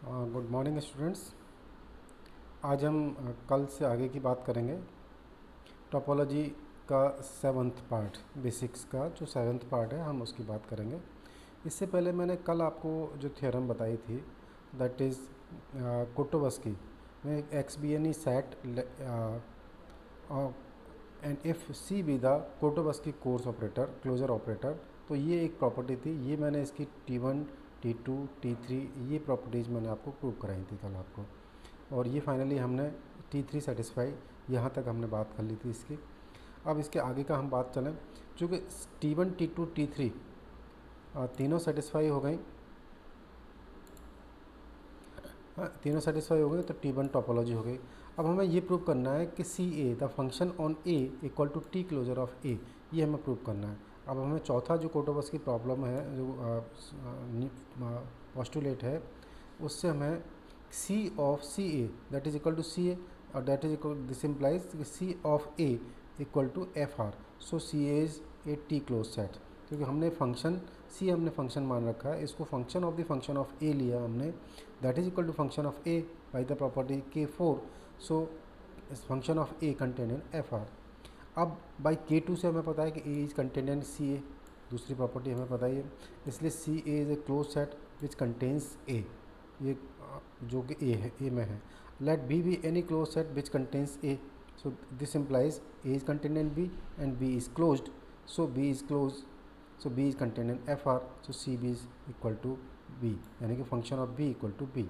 Good morning students. आज हम कल से आगे की बात करेंगे। टोपोलॉजी का 7th पार्ट, बेसिक्स का जो 7th पार्ट है हम उसकी बात करेंगे। इससे पहले मैंने कल आपको जो थ्योरम बताई थी, दैट इज़ कोटोवस्की में X be an E set and if C be the Kuratowski course operator closure operator. तो ये एक प्रॉपर्टी थी, ये मैंने इसकी T1 T2 T3 ये प्रॉपर्टीज़ मैंने आपको प्रूव कराई थी कल आपको, और ये फाइनली हमने T3 सेटिस्फाई, यहाँ तक हमने बात कर ली थी इसकी। अब इसके आगे का हम बात चलें, चूँकि T1 T2 T3 तीनों सेटिस्फाई हो गई, तीनों सेटिस्फाई हो गए तो T1 टोपोलॉजी हो गई। अब हमें ये प्रूव करना है कि C A the function on A equal to T closure of A, ये हमें प्रूव करना है। अब हमें चौथा जो कोटोवस्की प्रॉब्लम है, जो पोस्टुलेट है, उससे हमें C of C A that is equal to C A, और that is equal this implies C of A equal to F R. So C A is a T close set, क्योंकि हमने function सी हमने function मान रखा है, इसको function of the function of A लिया हमने, that is equal to function of A by the property K4। So function of A contain in F R. अब बाई K2 से हमें पता है कि ए इज कंटेन इन सी ए, दूसरी प्रॉपर्टी हमें पता ही है, इसलिए C A is a close set which contains A, ये जो कि ए है, ए में है। Let B any close set which contains A, so this implies A is contain in B and B is closed, so B is close, so B is contain in F R, so C B is equal to B, यानी कि function of B equal to B.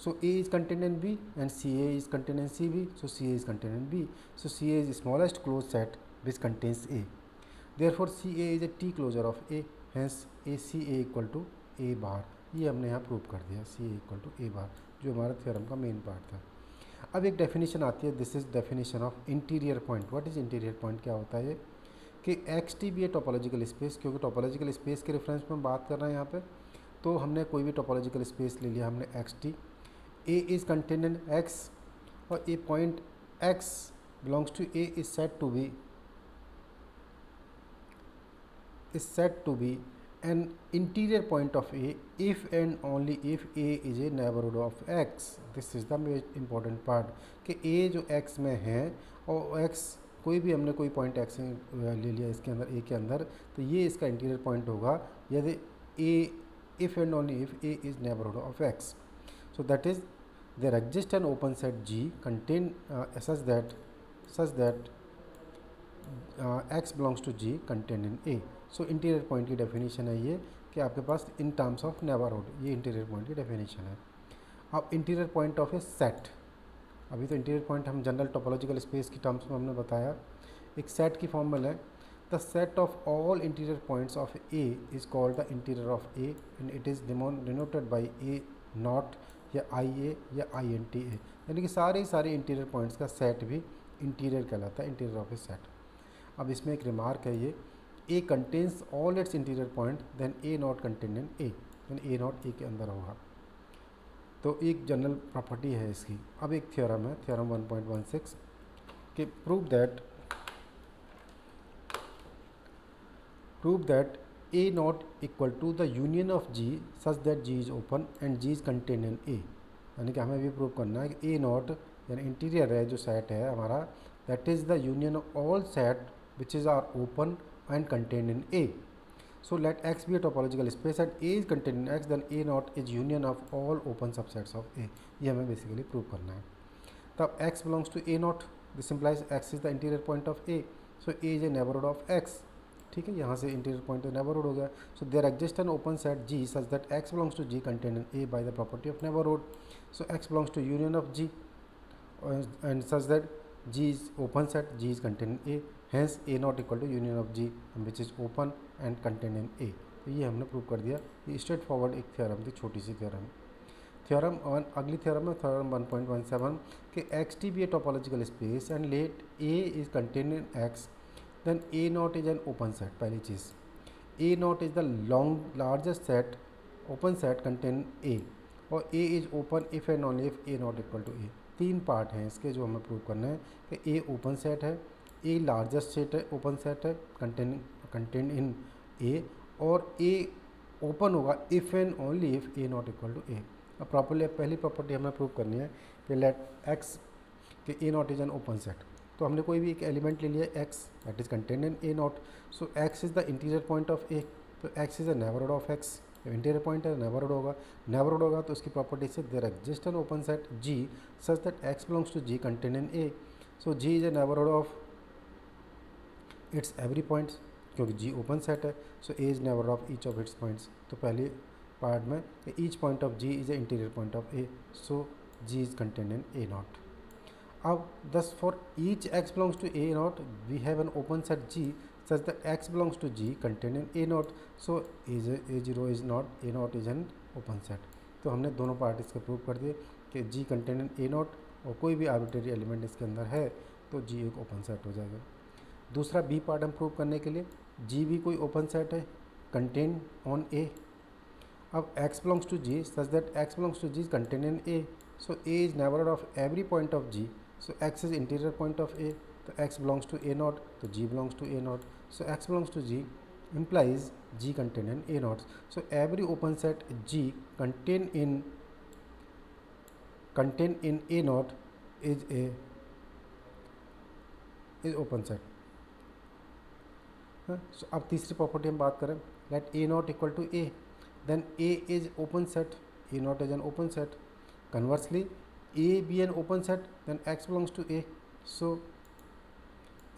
So A is contained in B and CA is contained in CB, so CA is contained in B. So CA is the smallest closed set which contains A. Therefore CA is a T closure of A, hence ACA equal to A bar। ये हमने यहाँ prove कर दिया, CA equal to A bar, जो हमारा theorem का main part था। अब एक डेफिनेशन आती है, this is definition of interior point. What is interior point? क्या होता है ये कि एक्स टी भी है टोपोलॉजिकल स्पेस, क्योंकि टोपोलॉजिकल स्पेस के रेफरेंस में हम बात कर रहे हैं यहाँ पे, तो हमने कोई भी टोपोलॉजिकल स्पेस ले लिया हमने x T. A is contained in X, और a point X belongs to A is said to be an interior point of A if and only if A is a neighborhood of X। This is the most important part कि A जो X में है और X कोई भी हमने कोई point X ले लिया इसके अंदर, A के अंदर, तो ये इसका इंटीरियर पॉइंट होगा यदि A if and only if A is neighborhood of X। So that is there exists an open set G contain such that X belongs to G contained in A। So interior point की definition है ये कि आपके पास in terms of neighbourhood, ये interior point की definition है। अब interior point of A set, अभी तो इंटीरियर पॉइंट हम जनरल टोपोलॉजिकल स्पेस की टर्म्स में हमने बताया, एक सेट की फॉर्म में है, the set of all interior points of A is called the interior of A and it is denoted by A not या आई ए या आई एन टी ए, यानी कि सारे इंटीरियर पॉइंट्स का सेट भी इंटीरियर कहलाता है, इंटीरियर ऑफ ए सेट। अब इसमें एक रिमार्क है ये, A contains all its interior point then A naught contain in A, यानी ए नॉट ए के अंदर होगा, तो एक जनरल प्रॉपर्टी है इसकी। अब एक थ्योरम है, थ्योरम 1.16 कि prove that A not equal to the union of G such that G is open and G is contain in A, यानी कि हमें भी प्रूव करना है कि A नॉट यानी इंटीरियर है जो सेट है हमारा, that is the union of all set which is are open and contain in A। So let X be a topological space and A is contained in X, then A naught is union of all open subsets of A। ये हमें basically prove करना है। तब X belongs to A naught, this implies X is the interior point of A, so A is a neighborhood of X। ठीक है, यहाँ से interior point तो नेबरहुड हो गया। So there exist an open set G such that X belongs to G contained in A by the property of neighborhood। So X belongs to union of G and such that G is open set, G is contained in A, hence A not equal to union of G which is open and contained in A। तो ये हमने prove कर दिया। ये straight forward एक theorem थी, छोटी सी थ्योरम। थ्योरम वन, अगली थ्योरम है थ्योरम 1.17 कि X T be a topological space and let A is contained in X, then A naught is an open set. पहली चीज़, A naught is the largest set open set contain A, और A is open if and only if A naught equal to A. तीन part हैं इसके जो हमें prove करना है कि ए ओपन सेट है, ए लार्जेस्ट सेट है, ओपन सेट है कंटेन इन ए, और ए ओपन होगा if and only if A naught equal to A. अब प्रॉपर्ली पहली प्रॉपर्टी हमें प्रूव करनी है कि लेट एक्स कि A naught is an open set. तो हमने कोई भी एक एलिमेंट ले लिया X that is contain in A naught, so X is the interior point of A, तो X is a neighbourhood of X, interior point है नेबरहुड होगा तो उसकी प्रॉपर्टी से there exist an open set G such that X belongs to G contain in A, so G is a neighbourhood of its every points, क्योंकि G open set है, so A is neighbourhood of each of its points. तो पहले part में each point of G is a interior point of A, so G is contain in A naught. अब thus for each x belongs to a naught we have an open set G such that x belongs to G contained in a naught, so a0 is not a naught is an open set। तो हमने दोनों part इसके prove कर दिए कि G contain in A not और कोई भी आर्बिट्रेरी एलिमेंट इसके अंदर है तो G एक ओपन सेट हो जाएगा। दूसरा बी पार्ट हम प्रूव करने के लिए G भी कोई ओपन सेट है कंटेन ऑन ए। अब x belongs to G such that x belongs to G is contained in A, so A is neighborhood of every point of G, so x is interior point of A, तो x belongs to A naught, तो G belongs to A naught, so x belongs to G implies G contained in A naught, so every open set G contained in A naught is open set। so अब तीसरी property हम बात करें late A naught equal to A, then A is open set, A naught is an open set, conversely A be an open set then x belongs to A, so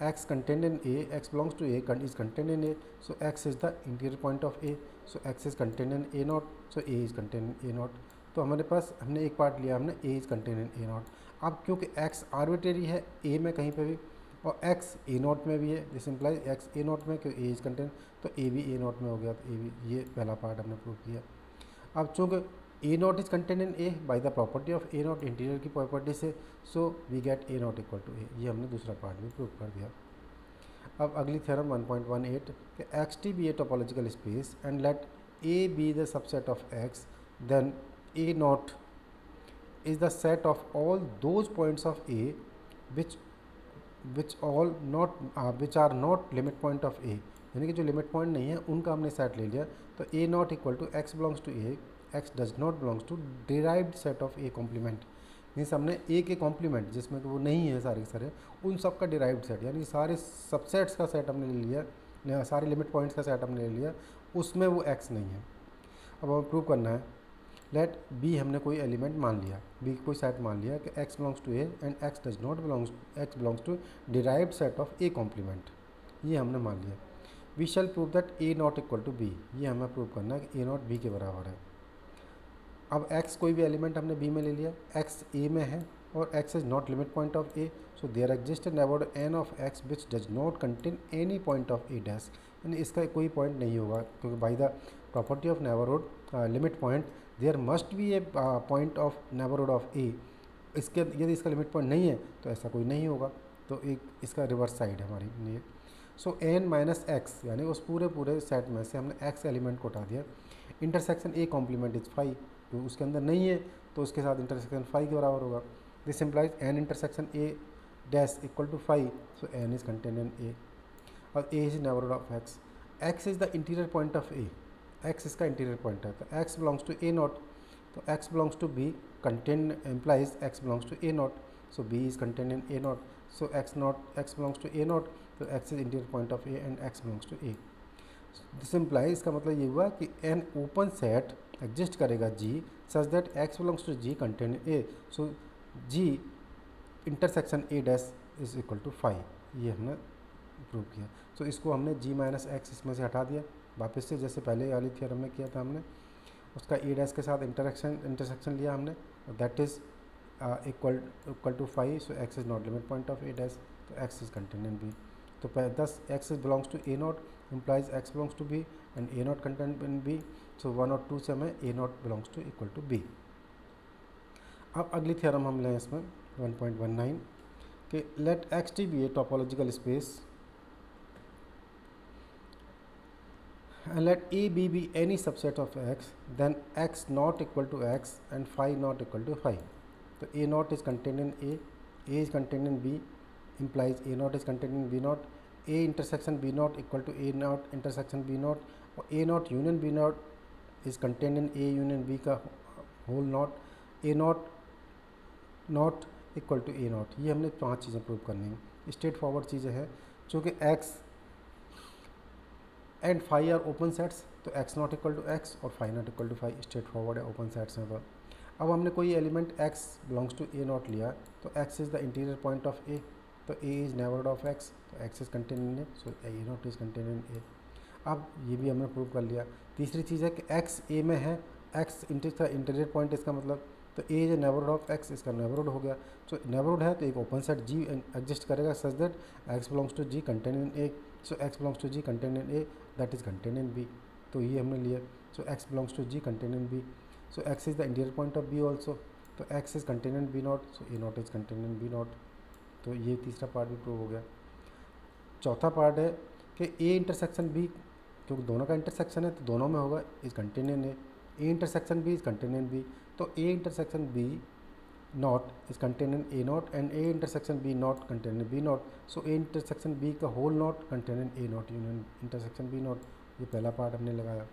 x contained in A, x belongs to A is contained in A, so x is the interior point of A, so x is contained in A naught, so A is contained in A naught। तो हमारे पास हमने एक part लिया, हमने A is contained in A naught। अब क्योंकि x arbitrary है A में कहीं पे भी और x A naught में भी है, this implies x A naught में क्योंकि A is contained, तो A भी A naught में हो गया, तो A भी, ये पहला पार्ट हमने प्रूव किया। अब चूँकि A naught is contained in A by the property of A naught interior की प्रॉपर्टी से, so we get A naught equal to A, ये हमने दूसरा पार्ट भी प्रूव कर दिया। अब अगली थ्योरम 1.18 कि xt be a topological space and let A be the subset of X, then A naught is the set of all those points of A which are not limit point of A, यानी कि जो limit point नहीं है उनका हमने set ले लिया, तो A naught equal to x belongs to A, x does not belongs to derived set of A complement, means हमने A के कॉम्प्लीमेंट जिसमें कि वो नहीं है सारे के सारे उन सब का डिराइव्ड सेट, यानी सारे सबसेट्स का सेट हमने ले लिया, सारे लिमिट पॉइंट्स का सेट हमने ले लिया, उसमें वो x नहीं है। अब हमें प्रूव करना है लेट B हमने कोई एलिमेंट मान लिया, B कोई सेट मान लिया कि x belongs to A and x does not belongs to derived set of A complement, ये हमने मान लिया। We shall prove that A not equal to B, ये हमें प्रूव करना है कि A नॉट B के बराबर है। अब x कोई भी एलिमेंट हमने B में ले लिया, x A में है और x is not limit point of A, so there exist neighbourhood n of x which does not contain any point of A dash, यानी इसका कोई पॉइंट नहीं होगा क्योंकि by the property of neighbourhood limit point there must be a point of neighbourhood of A, इसके यदि इसका लिमिट पॉइंट नहीं है तो ऐसा कोई नहीं होगा, तो एक इसका रिवर्स साइड है हमारी लिए। सो n माइनस एक्स, यानी उस पूरे सेट में से हमने x एलिमेंट को हटा दिया। इंटरसेक्शन A कॉम्प्लीमेंट इज 5, तो उसके अंदर नहीं है तो उसके साथ इंटरसेक्शन 5 के बराबर होगा, this implies n intersection A dash equal to 5, so n is contain in A और A is neighbourhood of x, x is the interior point of A, x इसका इंटीरियर पॉइंट है, तो x belongs to A not, तो x belongs to B contain implies x belongs to A not, so B is contain in A not, so x belongs to A not, तो x is interior point of A and x belongs to A। This implies, इसका मतलब ये हुआ कि an open set exist करेगा G such that x belongs to G contain A, so G intersection A dash is equal to 5, ये हमने prove किया। सो इसको हमने G माइनस एक्स इसमें से हटा दिया वापस से, जैसे पहले वाली थ्योरम में किया था हमने, उसका A डैश के साथ इंटरसेक्शन लिया हमने, that is equal to 5, so x is not limit point of A dash, तो x is contain in B, तो thus x belongs to A not implies x belongs to B and A naught contained in B, so 1 और 2 से हमें A naught belongs to equal to B। अब अगली theorem हम लें इसमें 1.19 कि let xt be a topological space and let A be any subset of x, then x not equal to x and phi not equal to phi, तो A naught is contained in A is contained in B, implies A naught is contained in B naught, A intersection B naught equal to A naught intersection B naught, और A naught union B naught is contained in A union B का whole not, A not not equal to A not. ये हमने 5 चीज़ें prove करनी है, straight forward चीज़ें हैं। चूँकि X and phi are open sets, तो X naught equal to X और phi naught equal to phi straightforward है, ओपन सेट्स हैं। अब हमने कोई element X belongs to A naught लिया, तो X is the interior point of A, तो A is neighbourhood of X, तो X is contain in A, so A naught is contain in A. अब ये भी हमने प्रूव कर लिया। तीसरी चीज़ है कि एक्स ए में है, एक्स इंटीरियर पॉइंट इसका मतलब, तो ए इज नेबरहुड ऑफ एक्स, इसका नेबरहुड हो गया। सो नेबरहुड है तो एक ओपन सेट जी एग्जिस्ट करेगा such that X belongs to G contain in A, so X belongs to G contain in A, that is contain in B, तो ये हमने लिया। So X belongs to G contain in B, so X is the interior point of B also, तो X is contain in B naught, so A naught is contain in B not, तो ये तीसरा part भी prove हो गया। चौथा part है कि ए इंटरसेक्शन बी, क्योंकि दोनों का इंटरसेक्शन है तो दोनों में होगा is contain in A intersection B is contain in B, तो A intersection B not is contain in A naught and A intersection B naught contain in B naught, so A intersection B का whole naught contain in A not union intersection B naught. ये पहला part हमने लगाया।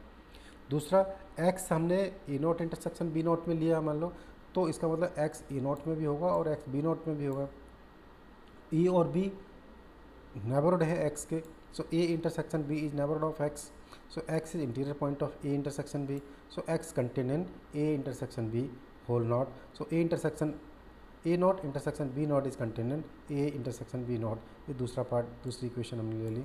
दूसरा, X हमने A not intersection B naught में लिया मान लो, तो इसका मतलब एक्स ए नॉट में भी होगा और एक्स बी नॉट में भी होगा। ई और बी नेबरहुड है एक्स के, so A intersection B is neighbourhood of X, so X is interior point of A intersection B, so X contain in A intersection B whole naught, so A intersection A not intersection B not is contain in A intersection B naught. ये दूसरा part, दूसरी equation हमने ले ली।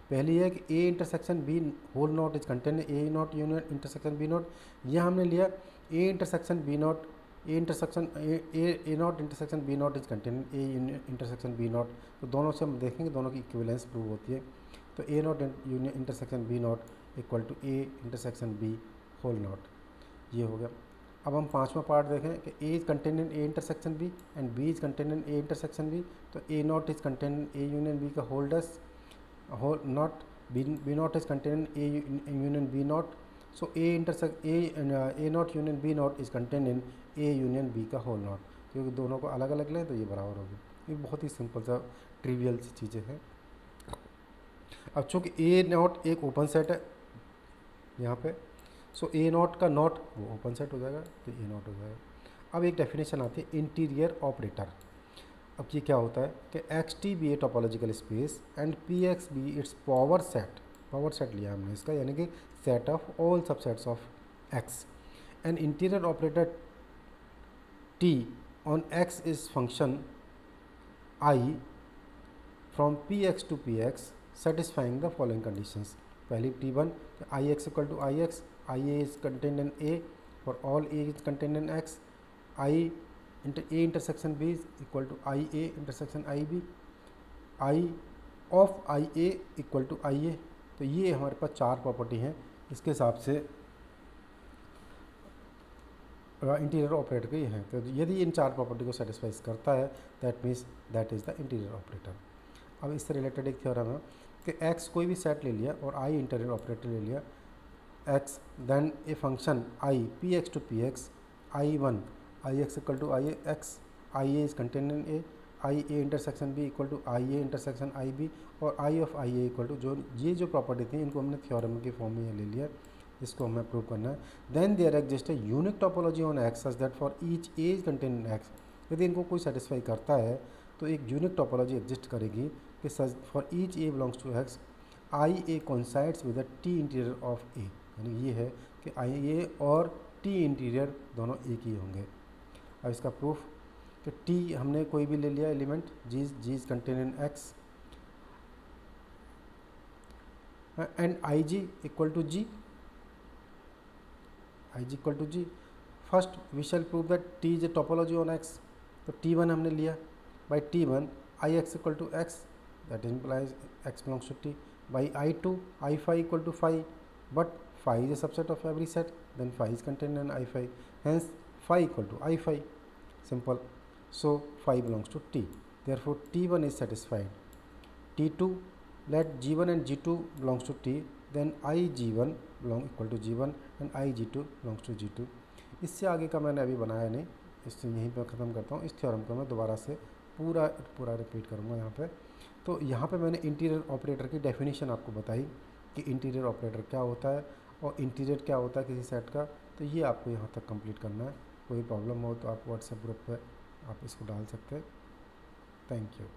पहली है कि A intersection B whole not is contain A not union intersection B not, यह हमने लिया A intersection B not A intersection A not intersection B not is contain A intersection B not, तो दोनों से हम देखेंगे दोनों की इक्विवेलेंस प्रूव होती है। तो A not union intersection B naught equal to A intersection B whole naught, ये हो गया। अब हम पांचवा पार्ट देखें कि A is contain in A intersection B and B is contain in A intersection B, तो A naught is contain in A union B का holders whole naught, B not is contain in A union B naught, so A not union B not is contain in A union B का whole not, क्योंकि दोनों को अलग अलग लें तो ये बराबर होगी। ये बहुत ही सिंपल सा ट्रिवियल सी चीज़ें हैं। अब चूँकि ए नॉट एक ओपन सेट है यहाँ पे, सो ए नॉट का नॉट वो ओपन सेट हो जाएगा, तो ए नॉट हो जाएगा। अब एक डेफिनेशन आती है इंटीरियर ऑपरेटर। अब ये क्या होता है कि X T be a topological space and P X be its power set लिया हमने इसका, यानी कि set of all subsets of X. And interior operator T on X is function I from P X to P X satisfying the following conditions. पहली T1, I X equal to I X, I A is contained in A और all A is contained in X, I A intersection B is equal to I A intersection I B, I of I A equal to I A. तो ये हमारे पास 4 property हैं, इसके हिसाब से interior operator के ये हैं। तो यदि इन 4 प्रॉपर्टी को सेटिस्फाइज करता है that means that is the interior operator. अब इससे रिलेटेड एक थ्योरम है कि x कोई भी सेट ले लिया और i इंटीरियर ऑपरेटर ले लिया x, then a function i P X to P X, I one I X equal to I X, I A is contain in A, I A intersection B equal to I A intersection I B और I of I A equal to, जो property थी इनको हमने theorem के form में ले लिया, इसको हमें प्रूव करना है। Then there exist a unique topology on X such that for each A is contain in X. यदि इनको कोई सेटिस्फाई करता है तो एक यूनिक टोपोलॉजी एग्जिस्ट करेगी कि for each A belongs to X I A coincides with the T interior of A, यानी ये है कि आई ए और टी इंटीरियर दोनों एक ही होंगे। अब इसका प्रूफ कि टी हमने कोई भी ले लिया element, G is contain in X and I G equal to G, I G equal to G. First we shall prove that T is a topology on X, तो T1 हमने लिया by T1 I X equal to X, that implies x belongs to t, by I2 I5 equal to phi, but phi is a subset of every set, then phi is contained in I5, hence phi equal to I5, simple. So phi belongs to t, therefore T1 is satisfied. T2, let G1 and G2 belongs to t, then IG1 belong equal to G1 and IG2 belongs to G2. इससे आगे का मैंने अभी बनाया नहीं, इससे यहीं पर ख़त्म करता हूँ। इस थ्योरम को मैं दोबारा से पूरा रिपीट करूँगा यहाँ पे। तो यहाँ पे मैंने इंटीरियर ऑपरेटर की डेफिनेशन आपको बताई कि इंटीरियर ऑपरेटर क्या होता है और इंटीरियर क्या होता है किसी सेट का, तो ये आपको यहाँ तक कंप्लीट करना है। कोई प्रॉब्लम हो तो आप व्हाट्सएप ग्रुप पे आप इसको डाल सकते हैं। Thank you.